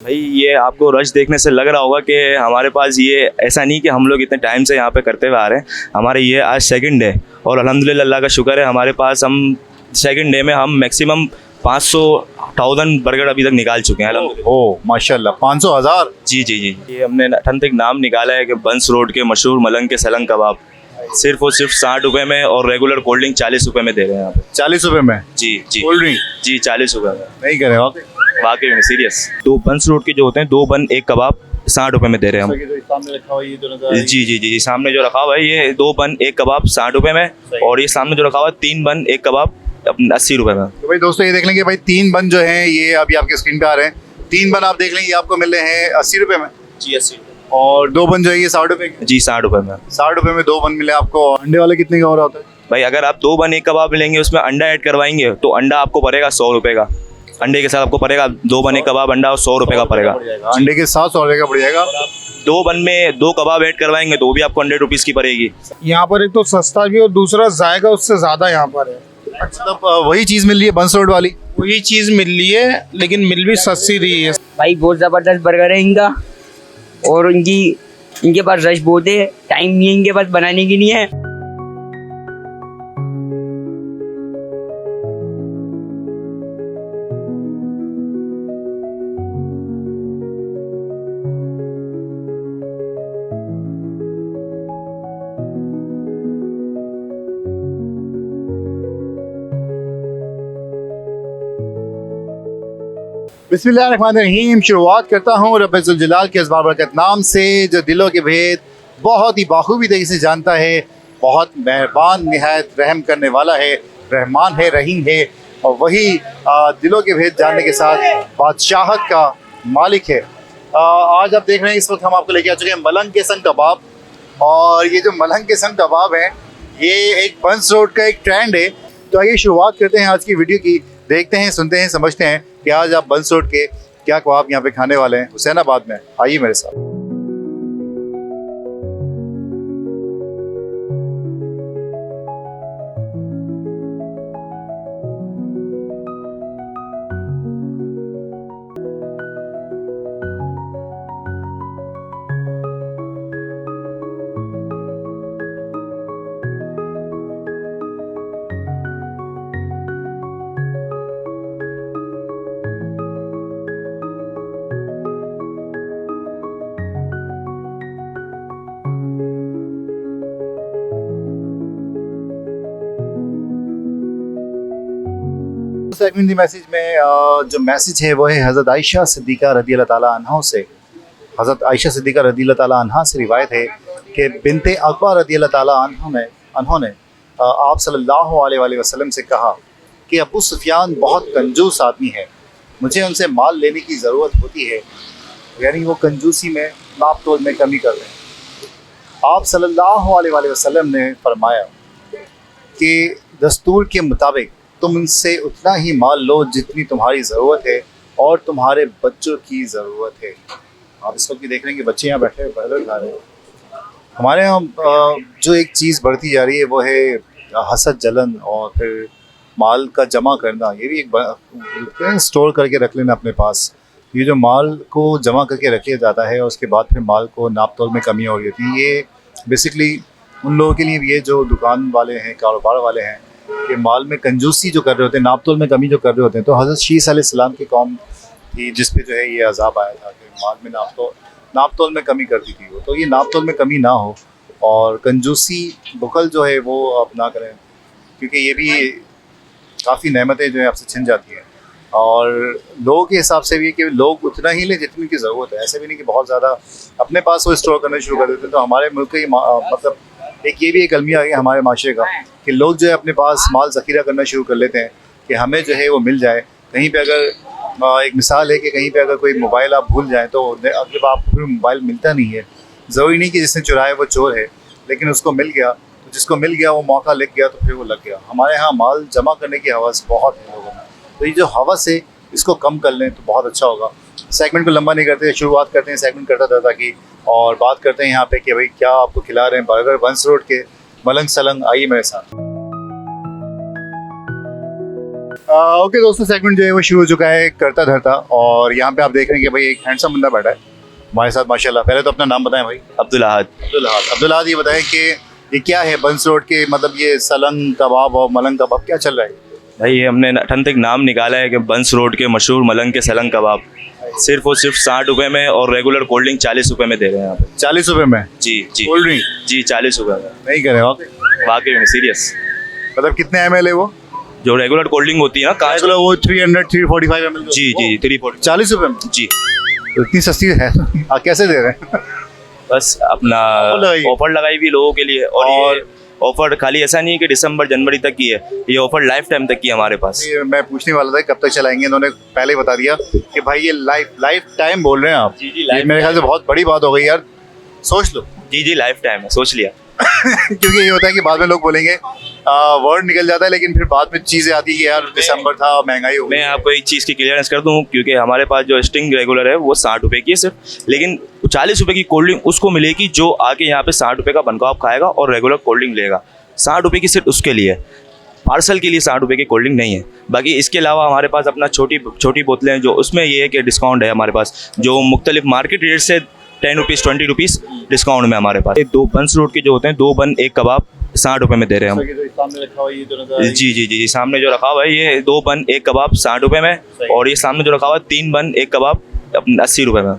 भाई ये आपको रश देखने से लग रहा होगा कि हमारे पास ये ऐसा नहीं कि हम लोग इतने टाइम से यहाँ पे करते हुए आ रहे हैं। हमारे ये आज सेकंड डे और अल्हम्दुलिल्लाह अल्लाह का शुक्र है हमारे पास हम सेकंड डे में हम मैक्सिमम 500,000 बर्गर अभी तक निकाल चुके हैं अल्हम्दुलिल्लाह। ओ माशाल्लाह 500,000। जी जी जी, ये हमने ठंड तक नाम निकाला है कि बंस रोड के मशहूर मलंग के सलंग कबाब सिर्फ और सिर्फ 60 रुपये में और रेगुलर कोल्ड ड्रिंक 40 रुपये में दे रहे हैं यहाँ पे। 40 रुपए में जी जी कोल्ड ड्रिंक जी 40 रुपये में। नहीं करे वाकई। वाकई में सीरियस। तो बंस रोड के जो होते हैं 2 बन 1 कबाब 60 रुपये में दे रहे हैं हम। जो सामने रखा हुआ ये जो नजर आ रही है। जी जी जी जी, सामने जो रखा हुआ है ये 2 बन 1 कबाब 60 रुपये में और ये सामने जो रखा हुआ है 3 बन 1 कबाब 80 रुपये में। तो भाई दोस्तों ये देख लेंगे भाई 3 बन जो हैं ये अभी आपके स्क्रीन पे आ रहे हैं। 3 बन आप देख लेंगे आपको मिल रहे हैं 80 रुपए में जी 80 और 2 बन जो है ये 60 रुपए के। जी 60 रुपये में। 60 रुपए में 2 बन मिले आपको। अंडे वाले कितने का हो रहा होता है? भाई अगर आप 2 बन 1 कबाब लेंगे उसमें अंडा ऐड करवाएंगे तो अंडा आपको पड़ेगा 100 रुपये का। अंडे के साथ आपको पड़ेगा 2 बन 1 कबाब अंडा और 100 रुपये का पड़ेगा। अंडे के साथ 100 रुपए का पड़ जाएगा। 2 बन में 2 कबाब ऐड करवाएंगे तो वो भी आपको 100 रुपीज़ की पड़ेगी। यहाँ पर एक तो सस्ता भी और दूसरा जायका उससे ज्यादा यहाँ पर है। मतलब वही चीज मिल रही है बंस रोड वाली। वही चीज मिल रही है लेकिन मिल भी सस्ती रही है। भाई बहुत ज़बरदस्त बर्गर है इनका और इनके पास रश बहुत है, टाइम नहीं है इनके पास बनाने की नहीं है। बिस्मिल्लाहिर्रहमानिर्रहीम। शुरुआत करता हूँ रब्बुल जलाल के अज़्ज़ा बरकत नाम से जो दिलों के भेद बहुत ही बाखूबी तरीके से जानता है, बहुत मेहरबान निहायत रहम करने वाला है, रहमान है, रहीम है और वही दिलों के भेद जानने के साथ बादशाहत का मालिक है। आज आप देख रहे हैं इस वक्त हम आपको लेके आ चुके हैं मलंग के संग कबाब। और ये जो मलंग के संग कबाब है ये एक बंस रोड का एक ट्रेंड है। तो आइए शुरुआत करते हैं आज की वीडियो की। देखते हैं, सुनते हैं, समझते हैं कि आज आप बंस रोड के क्या कबाब यहाँ पे खाने वाले हैं हुसैनाबाद में। आइए मेरे साथ। सेगमेंट दी मैसेज में जो मैसेज है वो है हज़रत आयशा सिद्दीक़ा रज़ी अल्लाह ताला अन्हा से। हज़रत आयशा सिद्दीक़ा रज़ी अल्लाह ताला अन्हा से रिवायत है कि बिनते अक़बा रज़ी अल्लाह ताला अन्हा ने आप सल्लल्लाहु अलैहि वसल्लम से कहा कि अबू सुफियान बहुत कंजूस आदमी है, मुझे उनसे माल लेने की ज़रूरत होती है। यानी वो कंजूसी में नाप तोल में कमी कर रहे हैं। आप सल्लल्लाहु अलैहि वसल्लम ने फरमाया कि दस्तूर के मुताबिक तुम उनसे उतना ही माल लो जितनी तुम्हारी ज़रूरत है और तुम्हारे बच्चों की ज़रूरत है। आप इस वक्त देख रहे हैं कि बच्चे यहाँ बैठे बर्गर खा रहे हैं। हमारे यहाँ जो एक चीज़ बढ़ती जा रही है वो है हसद, जलन और फिर माल का जमा करना। ये भी एक स्टोर करके रख लेना अपने पास। ये जो माल को जमा करके रख लिया जाता है और उसके बाद फिर माल को नाप तोल में कमी हो रही होती है, ये बेसिकली उन लोगों के लिए भी है जो दुकान वाले हैं, कारोबार वाले हैं, कि माल में कंजूसी जो कर रहे होते हैं, नाप तोल में कमी जो कर रहे होते हैं। तो हज़रत शीस अलैहिस्सलाम की कौम थी जिस पे जो है ये अज़ाब आया था कि माल में नाप तोल में कमी करती थी वो। तो ये नाप तोल में कमी ना हो और कंजूसी बुखल जो है वो आप ना करें, क्योंकि ये भी काफ़ी नेमतें जो है आपसे छिन जाती हैं। और लोगों के हिसाब से भी है कि लोग उतना ही लें जितनी की ज़रूरत है। ऐसे भी नहीं कि बहुत ज़्यादा अपने पास वो स्टोर करना शुरू कर देते हैं। तो हमारे मुल्क के मतलब एक ये भी एक अलमिया है हमारे माशरे का कि लोग जो है अपने पास माल ज़ख़ीरा करना शुरू कर लेते हैं कि हमें जो है वो मिल जाए। कहीं पे अगर एक मिसाल है कि कहीं पे अगर कोई मोबाइल आप भूल जाएं तो अगले बार आपको फिर मोबाइल मिलता नहीं है। ज़रूरी नहीं कि जिसने चुराया वो चोर है, लेकिन उसको मिल गया तो जिसको मिल गया वो मौका लग गया तो फिर वो लग गया। हमारे यहाँ माल जमा करने की हवस बहुत है लोगों में, तो ये जो हवस है इसको कम कर लें तो बहुत अच्छा होगा। सेगमेंट को लंबा नहीं करते, शुरुआत करते हैं सेगमेंट करता दादा की और बात करते हैं यहाँ पे कि भाई क्या आपको खिला रहे हैं बर्गर बंस रोड के मलंग सलंग। आइए मेरे साथ। ओके दोस्तों, सेगमेंट जो है वो शुरू हो चुका है करता धरता, और यहाँ पे आप देख रहे हैं कि भाई एक हैंडसम बंदा बैठा है हमारे साथ माशाल्लाह। पहले तो अपना नाम बताएं भाई। अब्दुल अहद। अब्दुल अहद, ये बताएं कि ये क्या है बंस रोड के, मतलब ये सलंग कबाब और मलंग कबाब क्या चल रहा है? भाई ये हमने अठंतिक नाम निकाला है कि बंस रोड के मशहूर मलंग के सलंग कबाब सिर्फ और सिर्फ 60 रुपये में, और रेगुलर कोल्ड ड्रिंक 40 रुपये में दे रहे हैं यहाँ पे। 40 रुपये में जी जी कोल्ड ड्रिंक? जी 40 रुपये में। नहीं करे वाकई में सीरियस। मतलब कितने ml है वो? जो रेगुलर कोल्ड ड्रिंक होती है ना कांच रेगुलर वो 345 ml? जी जी 340। 40 रुपये में? जी तो इतनी सस्ती है कैसे दे रहे हैं? बस अपना ऑफर लगाई भी लोगों के लिए, और ये ऑफर खाली ऐसा नहीं है कि दिसंबर जनवरी तक की है, ये ऑफर लाइफ टाइम तक की है हमारे पास। ये मैं पूछने वाला था कब तक चलाएंगे, इन्होंने पहले ही बता दिया कि भाई ये लाइफ टाइम बोल रहे हैं आप। जी जी ये मेरे ख्याल से बहुत बड़ी बात हो गई यार, सोच लो। जी जी लाइफ टाइम है, सोच लिया। क्योंकि ये होता है कि बाद में लोग बोलेंगे वर्ड निकल जाता है, लेकिन फिर बाद में चीजें आती है कि यार दिसंबर था महंगाई हो गई। मैं आपको एक चीज़ की क्लियरेंस कर दूं, क्योंकि हमारे पास जो स्टिंग रेगुलर है वो 60 रुपये की है सिर्फ, लेकिन 40 रुपये की कोल्ड ड्रिंक उसको मिलेगी जो आके यहाँ पे 60 रुपये का बनका आप खाएगा और रेगुलर कोल्ड ड्रिंक लेगा। 60 रुपये की सिर्फ उसके लिए, पार्सल के लिए 60 रुपये की कोल्ड ड्रिंक नहीं है। बाकी इसके अलावा हमारे पास अपना छोटी बोतलें हैं, जो उसमें ये है कि डिस्काउंट है हमारे पास, जो मुख्तलिफ मार्केट रेट से 10 रुपीज़ 20 रुपीज़ डिस्काउंट में हमारे पास। 2 बंस रोड के जो होते हैं 2 बन 1 कबाब 60 रुपये में दे रहे हैं हम। सामने रखा हुआ ये जो नजर आ रहा है। जी जी जी जी सामने जो रखा हुआ है ये 2 बन 1 कबाब 60 रुपये में, और ये सामने जो रखा हुआ है 3 बन 1 कबाब 80 रुपये में।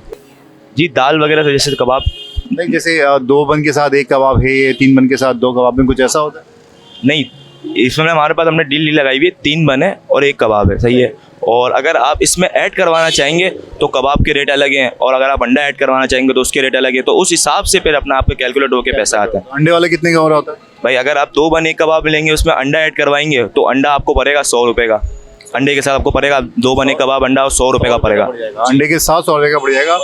जी दाल वगैरह से जैसे कबाब नहीं, जैसे 2 बन के साथ 1 कबाब है, 3 बन के साथ 2 कबाब में कुछ ऐसा होता है? नहीं, इसमें हमारे पास हमने डील लगाई हुई है 3 बन है और 1 कबाब है, सही है। और अगर आप इसमें ऐड करवाना चाहेंगे तो कबाब के रेट अलग हैं, और अगर आप अंडा ऐड करवाना चाहेंगे तो उसके रेट अलग है, तो उस हिसाब से फिर अपना आपका कैलकुलेट होकर पैसा आता है। अंडे वाले कितने का हो रहा होता है? भाई अगर आप 2 बन 1 कबाब लेंगे उसमें अंडा ऐड करवाएंगे तो अंडा आपको पड़ेगा 100 रुपये का, अंडे के साथ आपको पड़ेगा 2 बन 1 कबाब अंडा और 100 रुपये का पड़ेगा। अंडे के साथ 100 रुपये का पड़ जाएगा।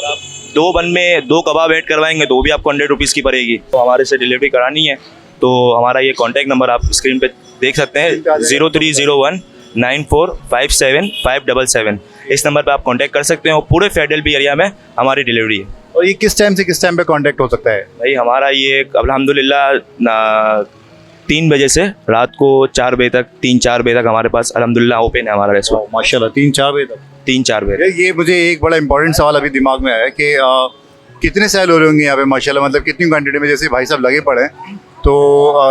2 बन में 2 कबाब ऐड करवाएंगे तो भी आपको 100 रुपीज़ की पड़ेगी। तो हमारे से डिलीवरी करानी है तो हमारा ये कॉन्टैक्ट नंबर आप स्क्रीन पे देख सकते हैं, 03019457 इस नंबर पे आप कांटेक्ट कर सकते हैं, और पूरे फेडरल एरिया में हमारी डिलीवरी है। और ये किस टाइम से किस टाइम पे कांटेक्ट हो सकता है? भाई हमारा ये अल्हम्दुलिल्लाह 3 बजे से रात को 4 बजे तक, 3-4 बजे तक हमारे पास अल्हम्दुलिल्लाह ओपन है हमारा रेस्टोरेंट। माशाल्लाह 3-4 बजे तक? 3-4 बजे। ये मुझे एक बड़ा इंपॉर्टेंट सवाल अभी दिमाग में आया कि कितने सेल हो रहे होंगे यहाँ पे माशाल्लाह, मतलब कितनी क्वांटिटी में? जैसे भाई साहब लगे पड़े हैं तो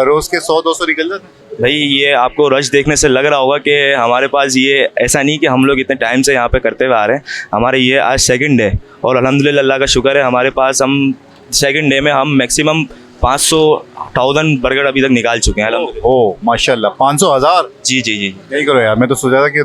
रोज़ के 100-200 निकल जाते हैं? भाई ये आपको रश देखने से लग रहा होगा कि हमारे पास ये ऐसा नहीं कि हम लोग इतने टाइम से यहाँ पे करते हुए आ रहे हैं। हमारे ये आज सेकंड डे, और अल्हम्दुलिल्लाह अल्लाह का शुक्र है हमारे पास हम सेकंड डे में हम मैक्सिमम 500,000 बर्गर अभी तक निकाल चुके हैं अल्हम्दुलिल्लाह। ओ माशाल्लाह, 500,000? जी जी जी। यही करो यार, मैं तो सोचा था कि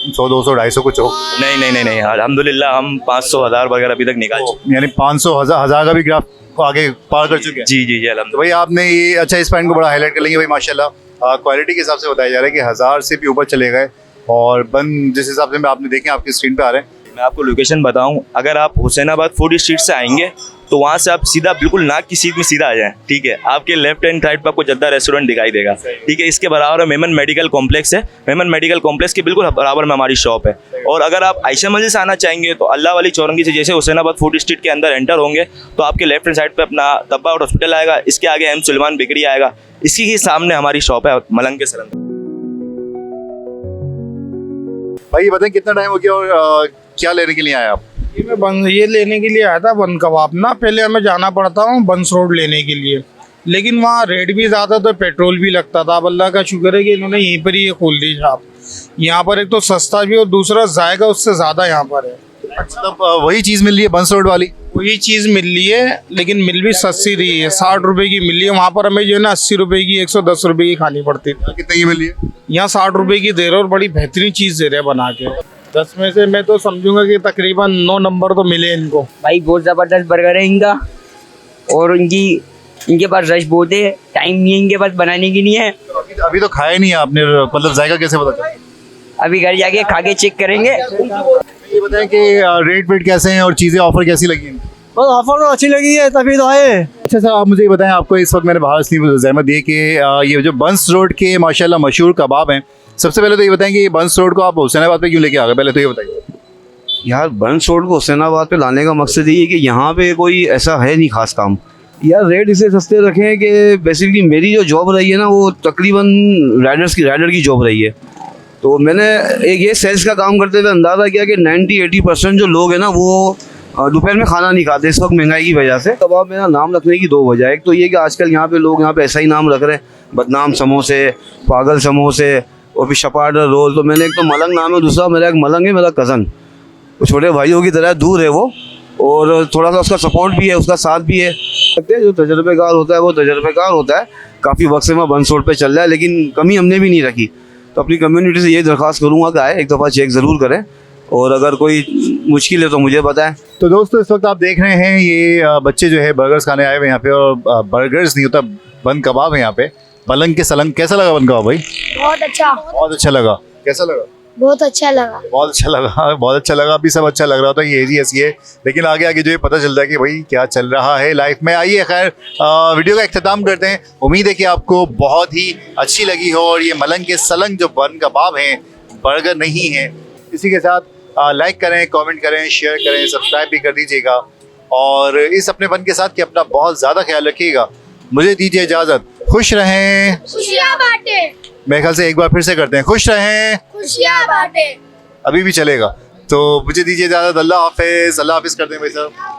100-200-250 कुछ हो। नहीं नहीं नहीं नहीं, अल्हम्दुलिल्लाह हम 500,000 बर्गर अभी तक निकाल चुके हैं। यानी 500,000 का भी ग्राफ आगे पार कर चुके हैं। जी जी जी तो अल्हम्दुलिल्लाह। भाई आपने ये अच्छा इस पॉइंट को बड़ा हाईलाइट कर लेंगे भाई माशाल्लाह, क्वालिटी के हिसाब से बताया जा रहा है कि 1000 से भी ऊपर चले गए, और बन जिस हिसाब से आपने देखे आपकी स्क्रीन पे आ रहे हैं। मैं आपको लोकेशन बताऊं, अगर आप हुसैनाबाद फूड स्ट्रीट से आएंगे तो वहाँ से आप सीधा बिल्कुल नाक की सीध में सीधा आ जाएं, ठीक है। आपके लेफ्ट हैंड साइड पर आपको जद्दा रेस्टोरेंट दिखाई देगा, ठीक है। इसके बराबर में मेमन मेडिकल कॉम्प्लेक्स है, मेमन मेडिकल कॉम्प्लेक्स के बिल्कुल बराबर में हमारी शॉप है। और अगर आप आयशा मस्जिद से आना चाहेंगे तो अल्लाह वाली चौरंगी से जैसे हुसैनाबाद फूड स्ट्रीट के अंदर एंटर होंगे तो आपके लेफ्ट हैंड साइड पर अपना तब्बा हॉस्पिटल आएगा, इसके आगे एम सुलेमान बेकरी आएगा, इसी ही सामने हमारी शॉप है मलंग के सलंग। भाई ये बताएं कितना टाइम हो गया और क्या लेने के लिए आए आप? ये लेने के लिए आया था बन कबाब ना। पहले हमें जाना पड़ता हूँ बंस रोड लेने के लिए, लेकिन वहाँ रेट भी ज़्यादा था, पेट्रोल भी लगता था। अब अल्लाह का शुक्र है कि इन्होंने यहीं पर ही ये खोल दी शॉप। यहाँ पर एक तो सस्ता भी और दूसरा जाएगा उससे ज़्यादा यहाँ पर है। मतलब वही चीज़ मिल रही है बंस रोड वाली? वही चीज़ मिल रही है, लेकिन मिल भी सस्ती रही है। 60 रुपए की मिल रही है, वहाँ पर हमें जो है ना 80 रुपए की 110 रुपए की खानी पड़ती है। कितने की मिल रही है? यहाँ 60 रुपए की दे रहे और बड़ी बेहतरीन चीज़ दे रहे हैं बना के। 10 में से मैं तो समझूंगा कि तकरीबन 9 नंबर तो मिले इनको। भाई बहुत ज़बरदस्त बर्गर है इनका, और इनके पास रश बहुत है, टाइम नहीं है इनके पास बनाने की नहीं है। अभी तो खाया नहीं है आपने, मतलब जायका कैसे पता चला? अभी घर जाके खा के चेक करेंगे। ये बताएं कि रेट वेट कैसे हैं और चीज़ें ऑफर कैसी लगी हैं? बस ऑफर तो अच्छी लगी है तभी तो आए। अच्छा सर, आप मुझे ये बताएं, आपको इस वक्त मैंने बाहर इसलिए जहमत दी कि ये जो बंस रोड के माशाल्लाह मशहूर कबाब हैं, सबसे पहले तो ये बताएं कि ये बंस रोड को आप हुसैनाबाद पे क्यों लेके आ गए? पहले तो ये बताइए यार, बंस रोड को हुसैनाबाद पे लाने का मकसद ये है कि यहाँ पे कोई ऐसा है नहीं खास काम। यार रेट इसे सस्ते रखे हैं कि बेसिकली मेरी जो जॉब रही है ना वो तकरीबन राइडर की जॉब रही है। तो मैंने एक ये सेल्स का काम करते हुए अंदाज़ा किया कि 90-80% जो लोग हैं ना वो दोपहर में खाना नहीं खाते इस वक्त महंगाई की वजह से। कबाब मेरा नाम रखने की 2 वजह, एक तो ये कि आजकल यहाँ पे लोग यहाँ पे ऐसा ही नाम रख रहे हैं, बदनाम समोसे, पागल समोसे और फिर शपाटर रोल। तो मैंने एक तो मलंग नाम है, दूसरा मेरा एक मलंग है, मेरा कज़न, वो छोटे भाइयों की तरह दूर है वो, और थोड़ा सा उसका सपोर्ट भी है, उसका साथ भी है। जो तजर्बेकार होता है वो तजर्बेकार होता है। काफ़ी वक्त से मैं बंस रोड पे चल रहा है, लेकिन कमी हमने भी नहीं रखी। तो अपनी कम्युनिटी से ये दरख्वास्त करूँगा कि आए एक दफ़ा चेक ज़रूर करें, और अगर कोई मुश्किल है तो मुझे बताएं। तो दोस्तों इस वक्त आप देख रहे हैं ये बच्चे जो है बर्गर्स खाने आए हुए यहाँ पे, और बर्गर्स नहीं होता बन कबाब है यहाँ पे, पलंग के सलंग। कैसा लगा बन कबाब भाई? बहुत अच्छा। बहुत अच्छा लगा। कैसा लगा? बहुत अच्छा लगा। बहुत अच्छा लगा, बहुत अच्छा लगा। अभी सब अच्छा लग रहा था, ये एजी ऐसी है, लेकिन आगे आगे जो है पता चल रहा है कि भाई क्या चल रहा है लाइफ में। आइए खैर वीडियो का इख्तिताम करते हैं। उम्मीद है कि आपको बहुत ही अच्छी लगी हो, और ये मलंग के सलंग जो बन कबाब हैं, बर्गर नहीं है। इसी के साथ लाइक करें, कमेंट करें, शेयर करें, सब्सक्राइब भी कर दीजिएगा, और इस अपने बन के साथ कि अपना बहुत ज़्यादा ख्याल रखिएगा। मुझे दीजिए इजाज़त। खुश रहें, खुशियाँ बांटे। मेरे ख्याल से एक बार फिर से करते हैं, खुश रहें, खुशियाँ बांटे। अभी भी चलेगा। तो मुझे दीजिए इजाज़त। अल्लाह हाफिज़। अल्लाह हाफिज़ करते हैं भाई साहब।